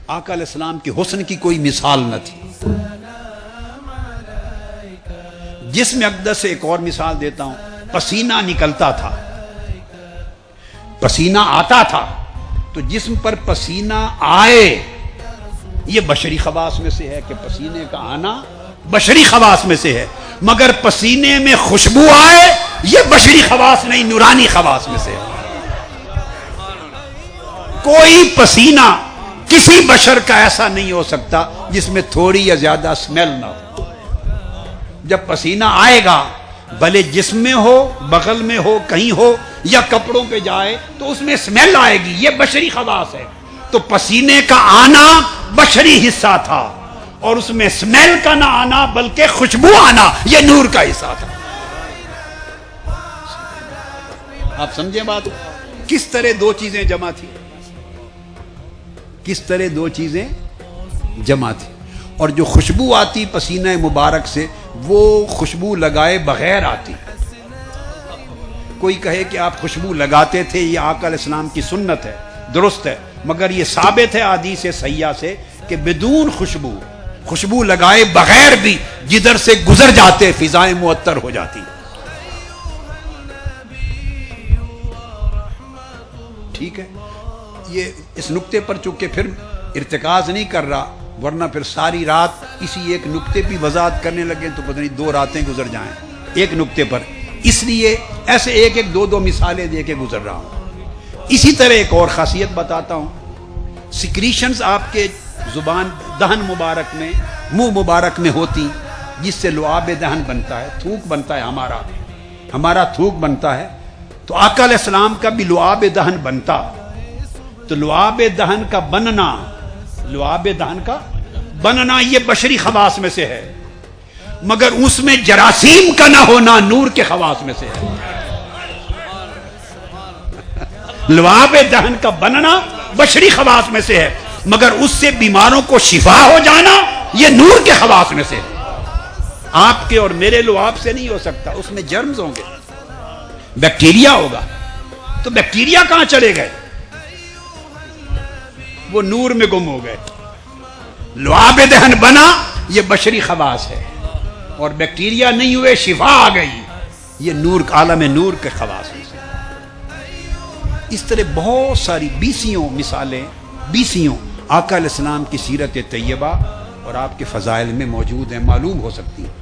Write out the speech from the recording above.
آقا علیہ السلام کے حسن کی کوئی مثال نہ تھی. جسم اقدس سے ایک اور مثال دیتا ہوں. پسینہ نکلتا تھا، پسینہ آتا تھا، تو جسم پر پسینہ آئے یہ بشری خواص میں سے ہے کہ پسینے کا آنا بشری خواص میں سے ہے، مگر پسینے میں خوشبو آئے یہ بشری خواص نہیں، نورانی خواص میں سے ہے. کوئی پسینہ کسی بشر کا ایسا نہیں ہو سکتا جس میں تھوڑی یا زیادہ سمیل نہ ہو. جب پسینہ آئے گا بھلے جسم میں ہو، بغل میں ہو، کہیں ہو یا کپڑوں پہ جائے تو اس میں سمیل آئے گی، یہ بشری خواص ہے. تو پسینے کا آنا بشری حصہ تھا اور اس میں سمیل کا نہ آنا بلکہ خوشبو آنا یہ نور کا حصہ تھا. آپ سمجھیں بات؟ کس طرح دو چیزیں جمع تھی، کس طرح دو چیزیں جمع تھی. اور جو خوشبو آتی پسینہ مبارک سے وہ خوشبو لگائے بغیر آتی. کوئی کہے کہ آپ خوشبو لگاتے تھے، یہ آقا علیہ السلام کی سنت ہے، درست ہے، مگر یہ ثابت ہے حدیث صحیحہ سے کہ بدون خوشبو لگائے بغیر بھی جدھر سے گزر جاتے فضائیں معطر ہو جاتی. ٹھیک ہے، یہ اس نقطے پر چونکہ پھر ارتکاز نہیں کر رہا، ورنہ پھر ساری رات اسی ایک نقطے پہ وضاحت کرنے لگے تو پتہ نہیں 2 راتیں گزر جائیں ایک نقطے پر. اس لیے ایسے ایک 2 مثالیں دے کے گزر رہا ہوں. اسی طرح ایک اور خاصیت بتاتا ہوں. سیکریشنز آپ کے زبان دہن مبارک میں، منہ مبارک میں ہوتی جس سے لعاب دہن بنتا ہے، تھوک بنتا ہے، ہمارا تھوک بنتا ہے. تو آقا علیہ السلام کا بھی لعاب دہن بنتا. تو لعاب دہن کا بننا یہ بشری خواص میں سے ہے، مگر اس میں جراثیم کا نہ ہونا نور کے خواص میں سے ہے. لعاب دہن کا بننا بشری خواص میں سے ہے، مگر اس سے بیماروں کو شفا ہو جانا یہ نور کے خواص میں سے ہے. آپ کے اور میرے لعاب سے نہیں ہو سکتا، اس میں جرمز ہوں گے، بیکٹیریا ہوگا. تو بیکٹیریا کہاں چلے گئے؟ وہ نور میں گم ہو گئے. لعاب دہن بنا یہ بشری خواص ہے، اور بیکٹیریا نہیں ہوئے، شفا آ گئی، یہ نور، عالم نور کے خواص میں سے. اس طرح بہت ساری بیسیوں مثالیں آقا علیہ السلام کی سیرت طیبہ اور آپ کے فضائل میں موجود ہیں، معلوم ہو سکتی ہیں.